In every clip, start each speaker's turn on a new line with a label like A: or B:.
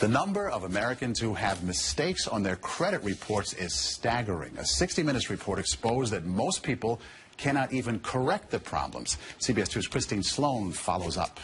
A: The number of Americans who have mistakes on their credit reports is staggering. A 60 Minutes report exposed that most people cannot even correct the problems. CBS 2's Christine Sloan follows up.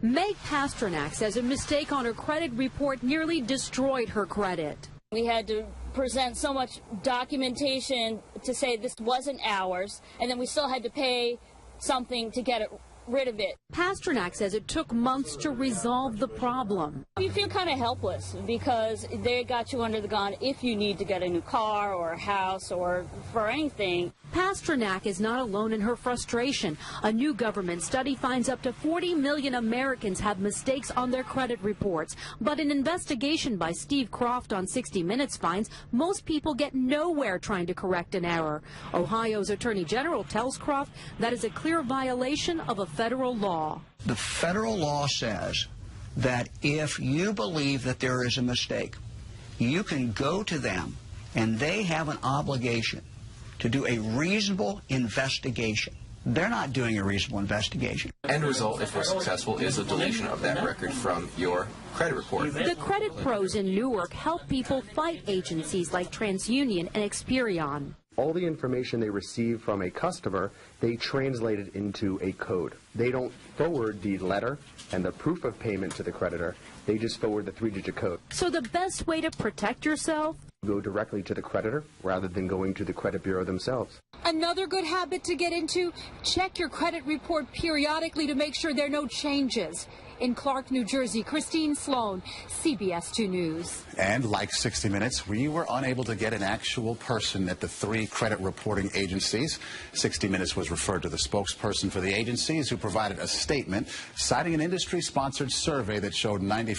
B: Meg Pasternak says a mistake on her credit report nearly destroyed her credit.
C: We had to present so much documentation to say this wasn't ours, and then we still had to pay something to get rid of it.
B: Pasternak says it took months to resolve the problem.
C: You feel kind of helpless because they got you under the gun if you need to get a new car or a house or for anything.
B: Pasternak is not alone in her frustration. A new government study finds up to 40 million Americans have mistakes on their credit reports. But an investigation by Steve Croft on 60 Minutes finds most people get nowhere trying to correct an error. Ohio's Attorney General tells Croft that is a clear violation of a federal law.
D: The federal law says that if you believe that there is a mistake, you can go to them and they have an obligation to do a reasonable investigation. They're not doing a reasonable investigation.
E: End result, if we're successful, is a deletion of that record from your credit report.
B: The credit pros in Newark help people fight agencies like TransUnion and Experian.
F: All the information they receive from a customer, they translate it into a code. They don't forward the letter and the proof of payment to the creditor. They just forward the 3-digit code.
B: So the best way to protect yourself?
F: Go directly to the creditor rather than going to the credit bureau themselves.
G: Another good habit to get into, check your credit report periodically to make sure there are no changes. In Clark, New Jersey, Christine Sloan, CBS 2 News.
A: And like 60 Minutes, we were unable to get an actual person at the 3 credit reporting agencies. 60 Minutes was referred to the spokesperson for the agencies, who provided a statement citing an industry-sponsored survey that showed 90